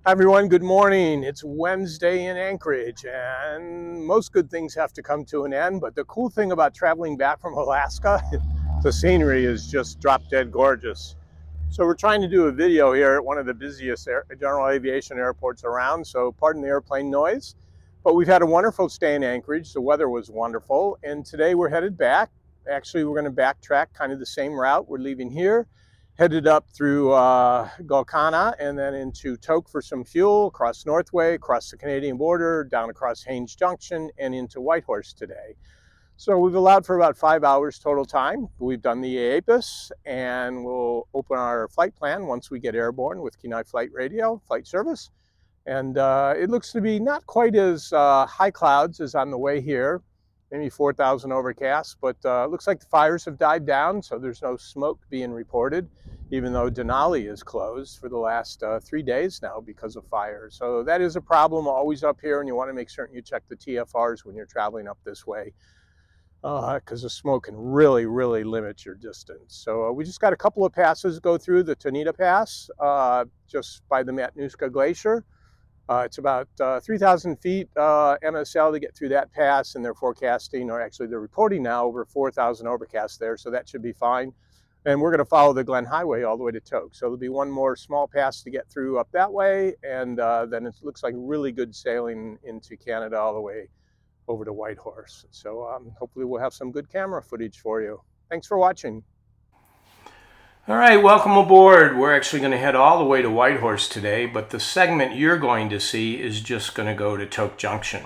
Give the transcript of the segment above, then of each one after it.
Hi everyone, good morning. It's Wednesday in Anchorage, and most good things have to come to an end. But the cool thing about traveling back from Alaska, the scenery is just drop dead gorgeous. So we're trying to do a video here at one of the busiest general aviation airports around, so pardon the airplane noise. But we've had a wonderful stay in Anchorage. The weather was wonderful, and today we're headed back. Actually, we're going to backtrack kind of the same route. We're leaving here, headed up through Golconda and then into Tok for some fuel, across Northway, across the Canadian border, down across Haines Junction, and into Whitehorse today. So we've allowed for about 5 hours total time. We've done the APIS, and we'll open our flight plan once we get airborne with Kenai Flight Radio, flight service. And it looks to be not quite as high clouds as on the way here, maybe 4,000 overcast, but it looks like the fires have died down, so there's no smoke being reported, even though Denali is closed for the last 3 days now because of fire. So that is a problem always up here, and you want to make certain you check the TFRs when you're traveling up this way, because the smoke can really, really limit your distance. So we just got a couple of passes to go through. The Tahneta Pass, just by the Matanuska Glacier. It's about 3,000 feet MSL to get through that pass, and they're forecasting, or actually they're reporting now, over 4,000 overcast there, so that should be fine. And we're going to follow the Glen Highway all the way to Tok. So there'll be one more small pass to get through up that way, and then it looks like really good sailing into Canada all the way over to Whitehorse. So hopefully we'll have some good camera footage for you. Thanks for watching. All right, welcome aboard. We're actually going to head all the way to Whitehorse today, but the segment you're going to see is just going to go to Tok Junction.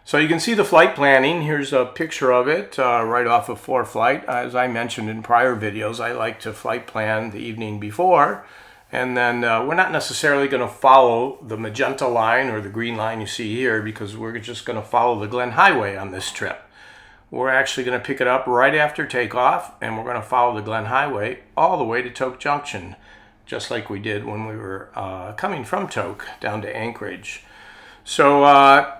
So you can see the flight planning. Here's a picture of it right off of ForeFlight. As I mentioned in prior videos, I like to flight plan the evening before, and then we're not necessarily going to follow the magenta line or the green line you see here, because we're just going to follow the Glen Highway on this trip. We're actually going to pick it up right after takeoff, and we're going to follow the Glen Highway all the way to Tok Junction, just like we did when we were coming from Tok down to Anchorage. So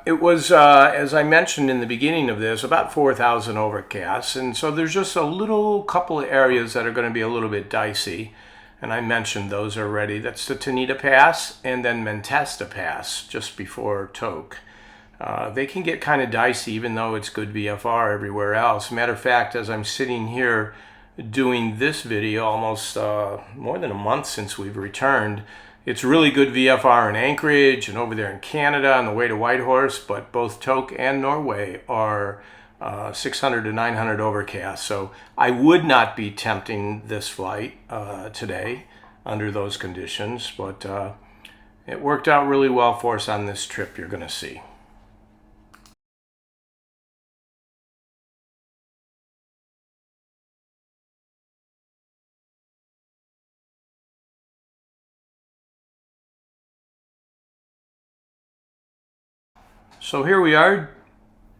it was, as I mentioned in the beginning of this, about 4,000 overcasts, and so there's just a little couple of areas that are going to be a little bit dicey, and I mentioned those already. That's the Tahneta Pass and then Mentasta Pass just before Tok. They can get kind of dicey even though it's good VFR everywhere else. Matter of fact, as I'm sitting here doing this video almost more than a month since we've returned, it's really good VFR in Anchorage and over there in Canada on the way to Whitehorse, but both Tok and Norway are 600 to 900 overcast. So I would not be tempting this flight today under those conditions, but it worked out really well for us on this trip you're going to see. So here we are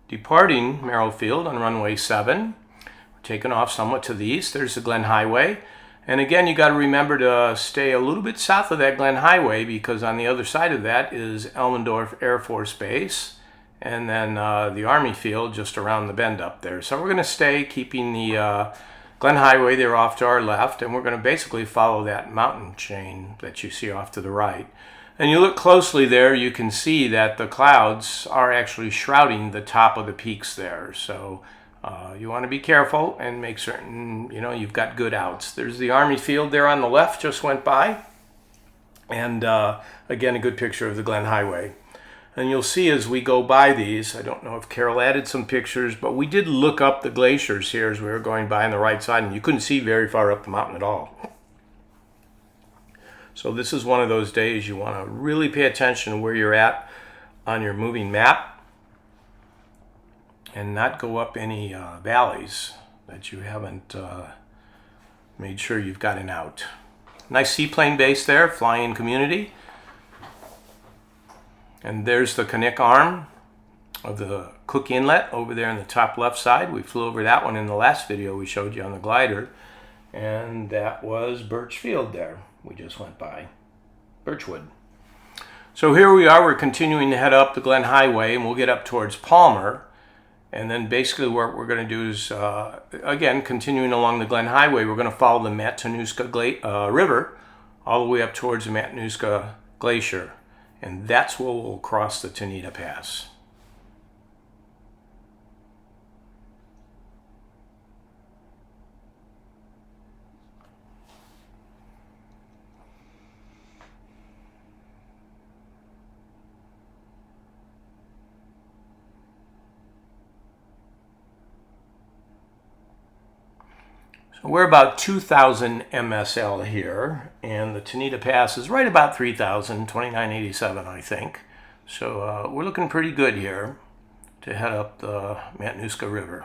departing Merrill Field on runway 7. We're taking off somewhat to the east. There's the Glen Highway. And again, you got to remember to stay a little bit south of that Glen Highway, because on the other side of that is Elmendorf Air Force Base, and then the Army Field just around the bend up there. So we're going to stay keeping the Glen Highway there off to our left, and we're going to basically follow that mountain chain that you see off to the right. And you look closely there, you can see that the clouds are actually shrouding the top of the peaks there. So you want to be careful and make certain you've got good outs. There's the Army Field there on the left, just went by. And again, a good picture of the Glen Highway. And you'll see as we go by these, I don't know if Carol added some pictures, but we did look up the glaciers here as we were going by on the right side, and you couldn't see very far up the mountain at all. So this is one of those days you want to really pay attention to where you're at on your moving map and not go up any valleys that you haven't made sure you've got an out. Nice seaplane base there, flying community. And there's the Canuck arm of the Cook Inlet over there in the top left side. We flew over that one in the last video we showed you on the glider. And that was Birch Field there. We just went by Birchwood. So here we are, we're continuing to head up the Glen Highway, and we'll get up towards Palmer. And then basically what we're going to do is, again, continuing along the Glen Highway, we're going to follow the Matanuska River all the way up towards the Matanuska Glacier. and that's where we'll cross the Tahneta Pass. So we're about 2,000 MSL here, and the Tahneta Pass is right about 3,000, 2987, I think. So we're looking pretty good here to head up the Matanuska River.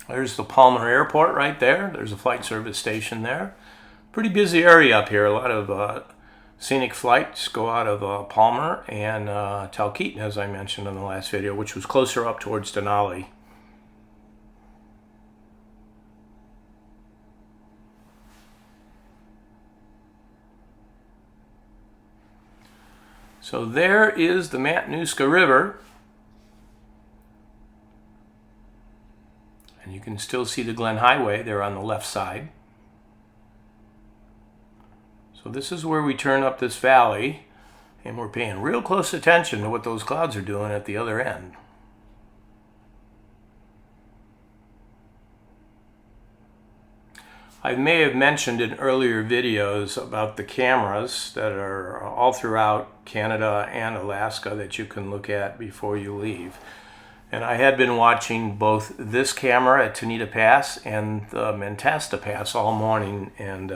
There's the Palmer Airport right there. There's a flight service station there. Pretty busy area up here. A lot of scenic flights go out of Palmer and Talkeetna, as I mentioned in the last video, which was closer up towards Denali. So there is the Matanuska River. And you can still see the Glen Highway there on the left side. So this is where we turn up this valley, and we're paying real close attention to what those clouds are doing at the other end. I may have mentioned in earlier videos about the cameras that are all throughout Canada and Alaska that you can look at before you leave. And I had been watching both this camera at Tahneta Pass and the Mentasta Pass all morning, and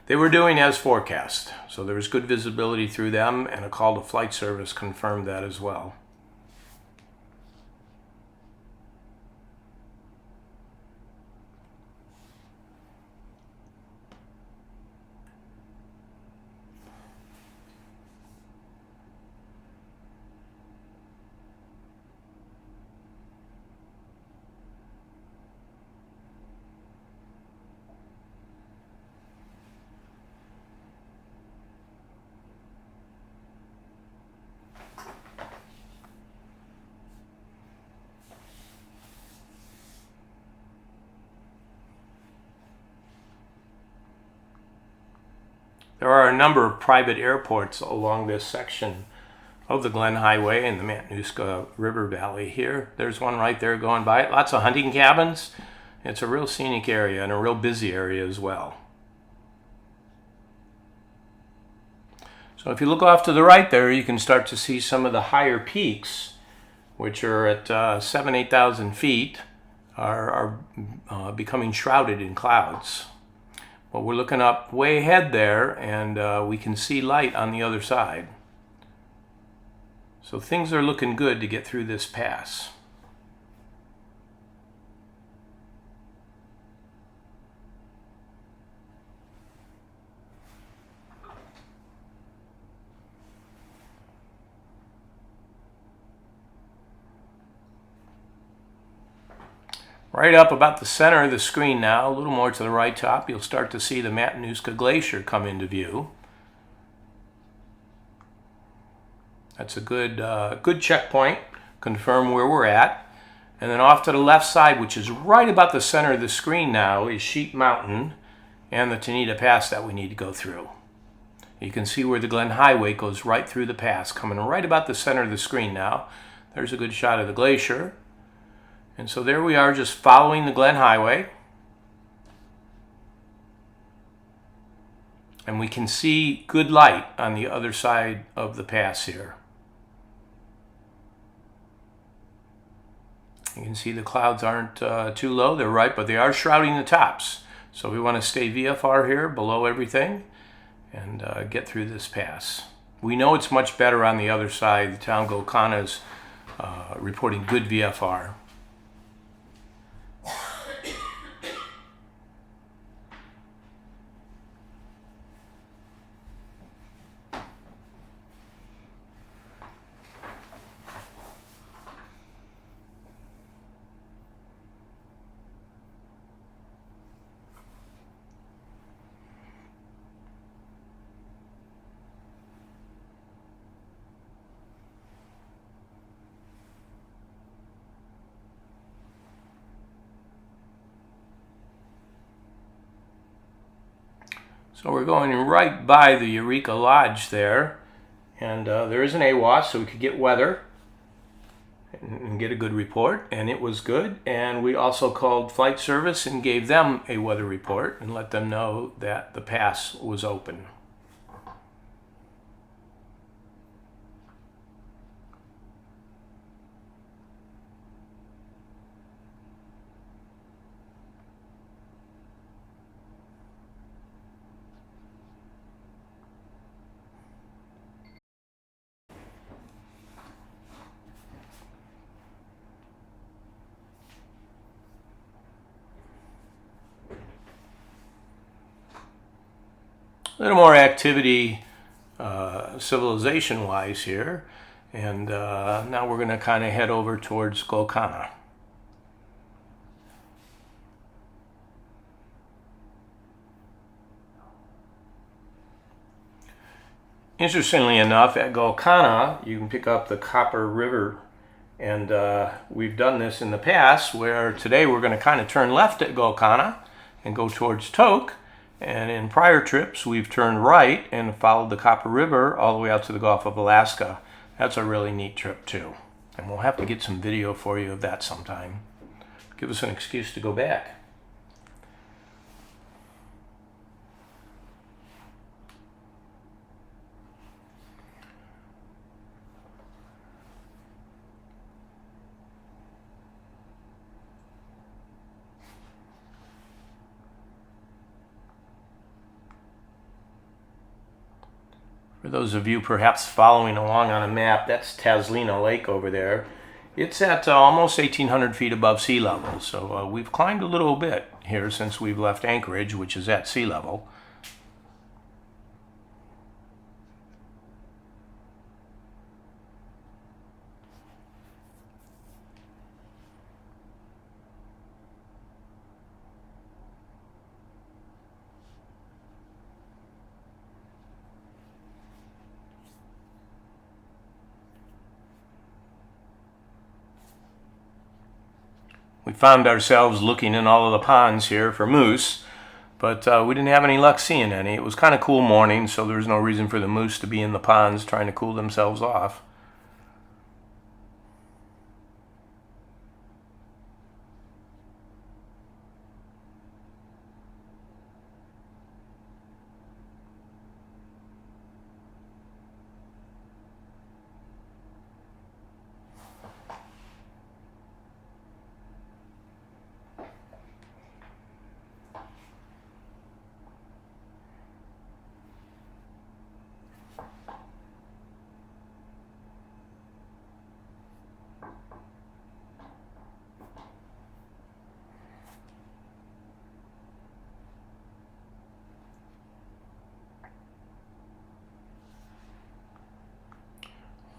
they were doing as forecast. So there was good visibility through them, and a call to flight service confirmed that as well. There are a number of private airports along this section of the Glen Highway and the Matanuska River Valley here. There's one right there going by it. Lots of hunting cabins. It's a real scenic area and a real busy area as well. So if you look off to the right there, you can start to see some of the higher peaks, which are at 7,000 to 8,000 feet, are becoming shrouded in clouds. But we're looking up way ahead there, and we can see light on the other side. So things are looking good to get through this pass. Right up about the center of the screen now, a little more to the right top, you'll start to see the Matanuska Glacier come into view. That's a good checkpoint, confirm where we're at. And then off to the left side, which is right about the center of the screen now, is Sheep Mountain and the Tahneta Pass that we need to go through. You can see where the Glen Highway goes right through the pass, coming right about the center of the screen now. There's a good shot of the glacier. And so there we are, just following the Glen Highway. And we can see good light on the other side of the pass here. You can see the clouds aren't too low, they're right, but they are shrouding the tops. So we want to stay VFR here, below everything, and get through this pass. We know it's much better on the other side. The town Golconda is reporting good VFR. So we're going right by the Eureka Lodge there, and there is an AWOS, so we could get weather and get a good report, and it was good. And we also called flight service and gave them a weather report and let them know that the pass was open. A little more activity civilization-wise here, and now we're going to kind of head over towards Golconda. Interestingly enough, at Golconda, you can pick up the Copper River, and we've done this in the past, where today we're going to kind of turn left at Golconda and go towards Tok. And in prior trips, we've turned right and followed the Copper River all the way out to the Gulf of Alaska. That's a really neat trip too. And we'll have to get some video for you of that sometime. Give us an excuse to go back. For those of you perhaps following along on a map, that's Tahneta Lake over there. It's at almost 1,800 feet above sea level, so we've climbed a little bit here since we've left Anchorage, which is at sea level. We found ourselves looking in all of the ponds here for moose, but we didn't have any luck seeing any. It was kind of cool morning, so there's no reason for the moose to be in the ponds trying to cool themselves off.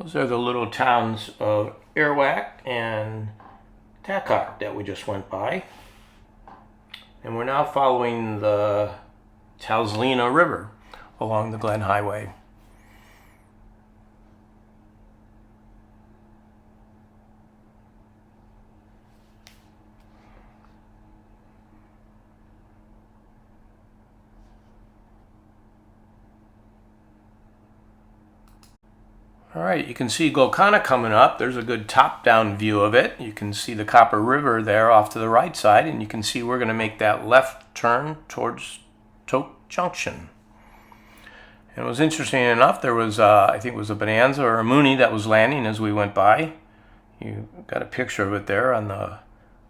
Those are the little towns of Arawak and Takak that we just went by. And we're now following the Tahneta River along the Glen Highway. All right, you can see Golconda coming up. There's a good top-down view of it. You can see the Copper River there off to the right side, and you can see we're going to make that left turn towards Tok Junction. And it was interesting enough, there was, I think it was a Bonanza or a Mooney that was landing as we went by. You got a picture of it there on the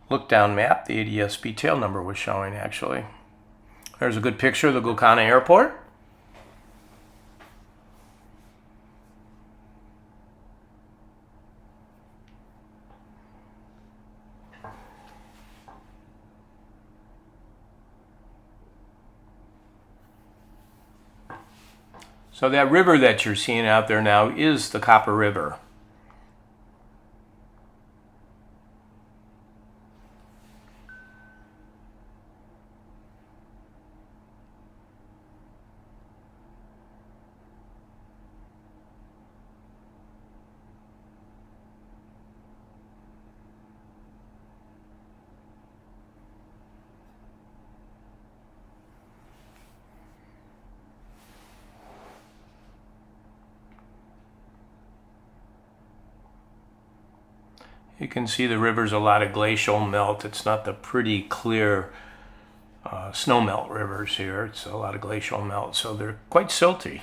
look-down map. The ADSB tail number was showing, actually. There's a good picture of the Golconda Airport. So that river that you're seeing out there now is the Copper River. You can see the river's a lot of glacial melt. It's not the pretty clear snow melt rivers here. It's a lot of glacial melt, so they're quite silty.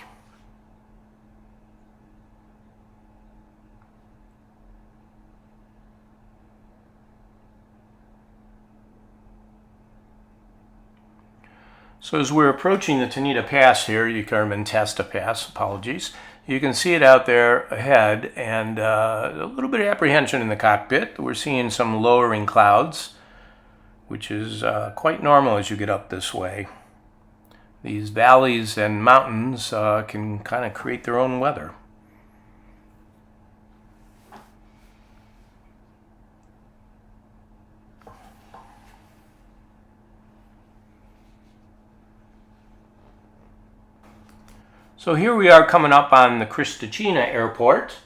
So as we're approaching the Tahneta Pass here, or Mentasta Pass, apologies, you can see it out there ahead, and a little bit of apprehension in the cockpit. We're seeing some lowering clouds, which is quite normal as you get up this way. These valleys and mountains can kind of create their own weather. So here we are coming up on the Cristicina Airport,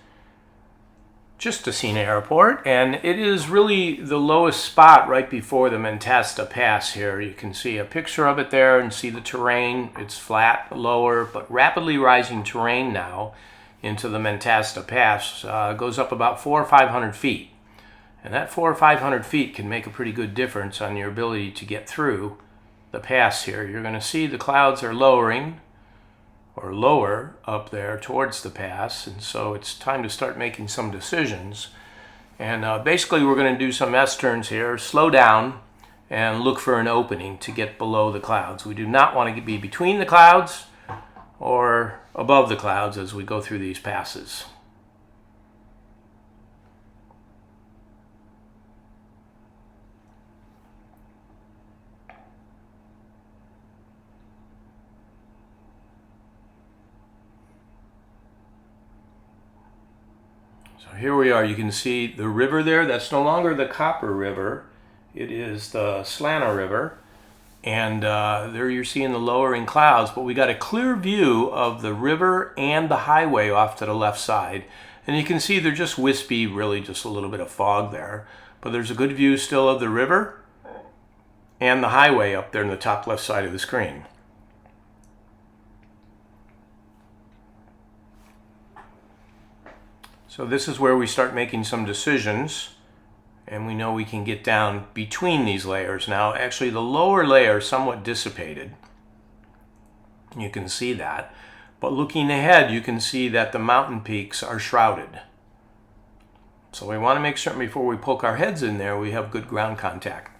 Cristicina Airport, and it is really the lowest spot right before the Mentasta Pass here. You can see a picture of it there and see the terrain. It's flat, lower, but rapidly rising terrain now into the Mentasta Pass. Goes up about 400 or 500 feet. And that 400 or 500 feet can make a pretty good difference on your ability to get through the pass here. You're going to see the clouds are lowering, or lower up there towards the pass, and so it's time to start making some decisions. And basically we're going to do some S-turns here, slow down, and look for an opening to get below the clouds. We do not want to be between the clouds or above the clouds as we go through these passes. So here we are. You can see the river there. That's no longer the Copper River. It is the Slana River. And there you're seeing the lowering clouds, but we got a clear view of the river and the highway off to the left side. And you can see they're just wispy, really just a little bit of fog there. But there's a good view still of the river and the highway up there in the top left side of the screen. So this is where we start making some decisions, and we know we can get down between these layers. Now, actually, the lower layer is somewhat dissipated. You can see that. But looking ahead, you can see that the mountain peaks are shrouded. So we want to make certain before we poke our heads in there, we have good ground contact.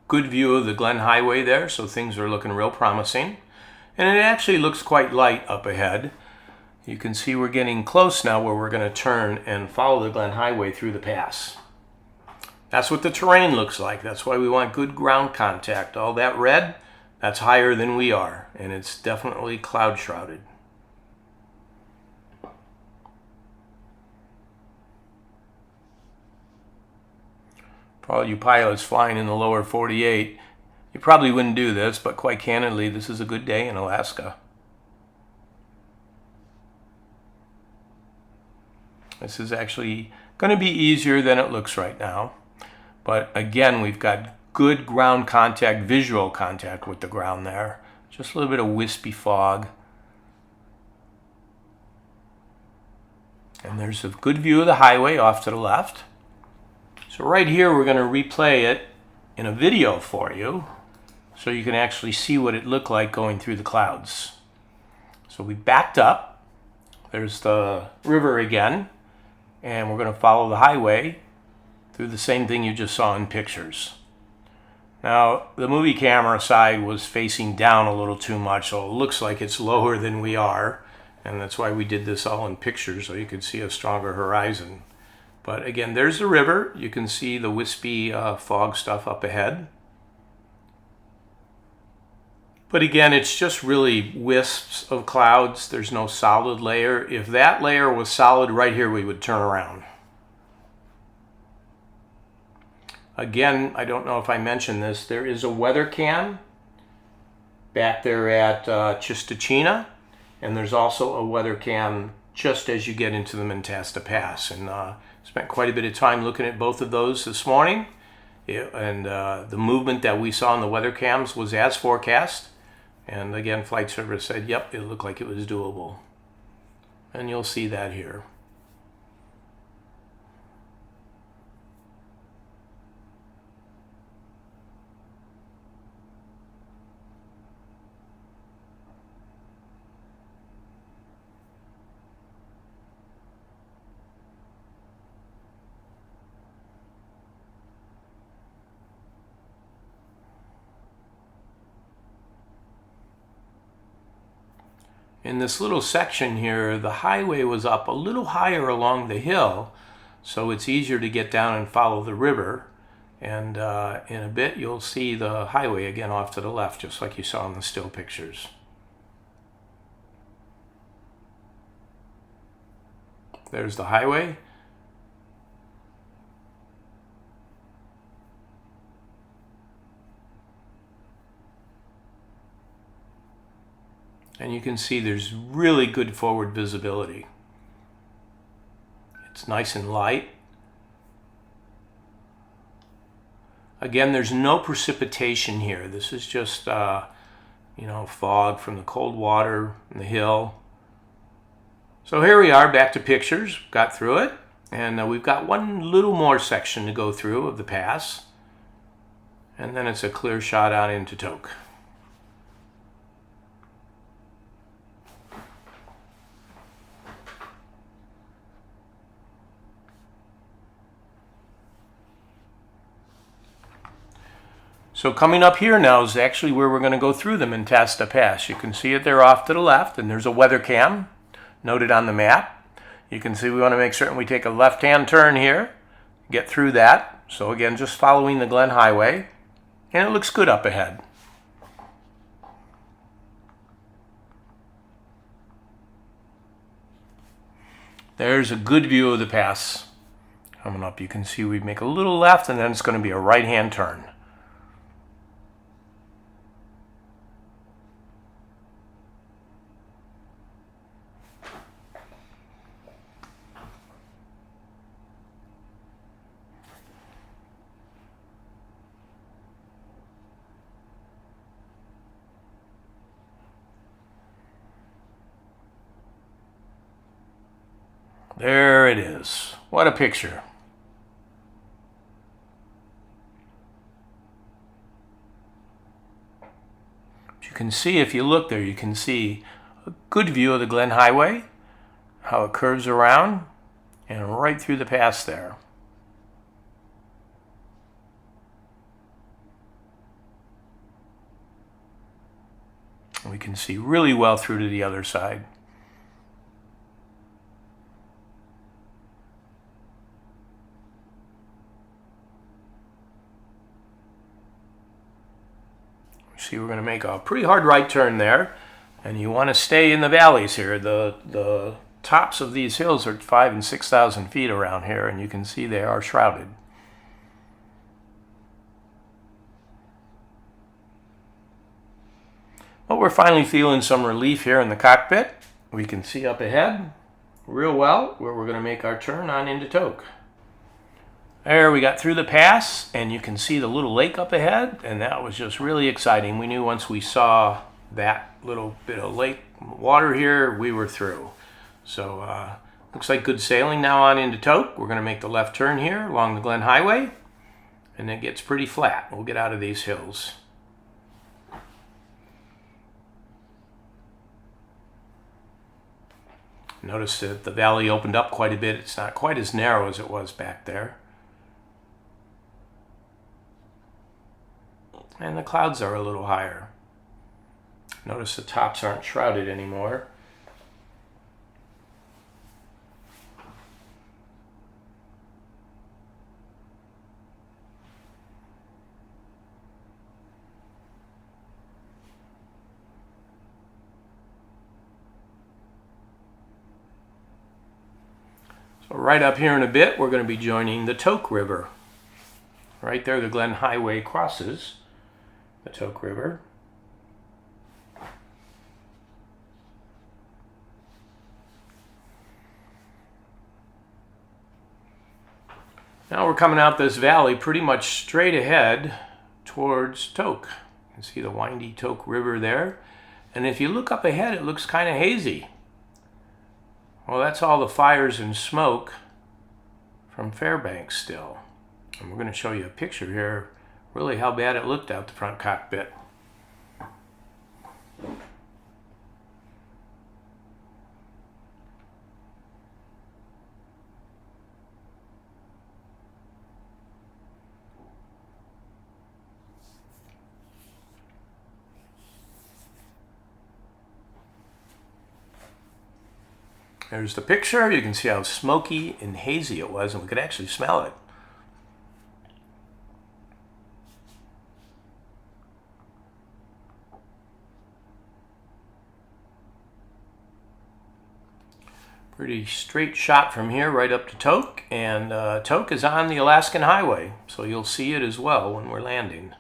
Good view of the Glen Highway there, so things are looking real promising. And it actually looks quite light up ahead. You can see we're getting close now where we're going to turn and follow the Glen Highway through the pass. That's what the terrain looks like. That's why we want good ground contact. All that red, that's higher than we are, and it's definitely cloud shrouded. For all you pilots flying in the lower 48, you probably wouldn't do this, but quite candidly, this is a good day in Alaska. This is actually going to be easier than it looks right now. But again, we've got good ground contact, visual contact with the ground there. Just a little bit of wispy fog. And there's a good view of the highway off to the left. So right here, we're going to replay it in a video for you so you can actually see what it looked like going through the clouds. So we backed up. There's the river again, and we're going to follow the highway through the same thing you just saw in pictures. Now, the movie camera side was facing down a little too much, so it looks like it's lower than we are, and that's why we did this all in pictures so you could see a stronger horizon. But again, there's the river. You can see the wispy fog stuff up ahead. But again, it's just really wisps of clouds. There's no solid layer. If that layer was solid right here, we would turn around. Again, I don't know if I mentioned this, there is a weather cam back there at Cristicina, and there's also a weather cam just as you get into the Mentasta Pass. And spent quite a bit of time looking at both of those this morning. The movement that we saw in the weather cams was as forecast. And again, flight service said, yep, it looked like it was doable. And you'll see that here. In this little section here, the highway was up a little higher along the hill, so it's easier to get down and follow the river. And in a bit, you'll see the highway again off to the left, just like you saw in the still pictures. There's the highway. And you can see there's really good forward visibility. It's nice and light. Again, there's no precipitation here. This is just, fog from the cold water and the hill. So here we are, back to pictures. Got through it. And we've got one little more section to go through of the pass. And then it's a clear shot out into Tok. So coming up here now is actually where we're going to go through the Mentasta Pass. You can see it there off to the left, and there's a weather cam noted on the map. You can see we want to make certain we take a left-hand turn here, get through that. So again, just following the Glen Highway, and it looks good up ahead. There's a good view of the pass coming up. You can see we make a little left, and then it's going to be a right-hand turn. There it is. What a picture. But you can see, if you look there, you can see a good view of the Glen Highway, how it curves around, and right through the pass there. We can see really well through to the other side. See, we're going to make a pretty hard right turn there, and you want to stay in the valleys here. The tops of these hills are 5,000 and 6,000 feet around here, and you can see they are shrouded. Well, we're finally feeling some relief here in the cockpit. We can see up ahead real well where we're going to make our turn on into Tok. There, we got through the pass, and you can see the little lake up ahead, and that was just really exciting. We knew once we saw that little bit of lake water here, we were through. So, looks like good sailing now on into Tok. We're going to make the left turn here along the Glen Highway, and it gets pretty flat. We'll get out of these hills. Notice that the valley opened up quite a bit. It's not quite as narrow as it was back there. And the clouds are a little higher. Notice the tops aren't shrouded anymore. So right up here in a bit, we're going to be joining the Tok River. Right there, the Glen Highway crosses the Tok River. Now we're coming out this valley pretty much straight ahead towards Tok. You can see the windy Tok River there. And if you look up ahead, it looks kind of hazy. Well, that's all the fires and smoke from Fairbanks still. And we're going to show you a picture here, really how bad it looked out the front cockpit. There's the picture. You can see how smoky and hazy it was, and we could actually smell it. Pretty straight shot from here right up to Tok, and Tok is on the Alaskan Highway, so you'll see it as well when we're landing.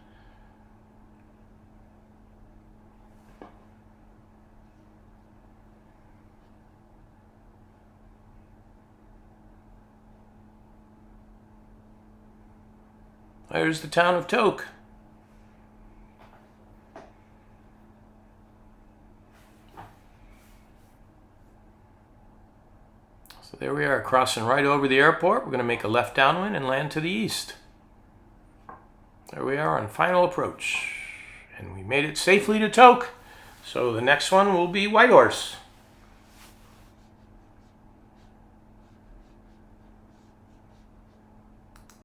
There's the town of Tok. So there we are, crossing right over the airport. We're going to make a left downwind and land to the east. There we are on final approach. And we made it safely to Tok. So the next one will be Whitehorse.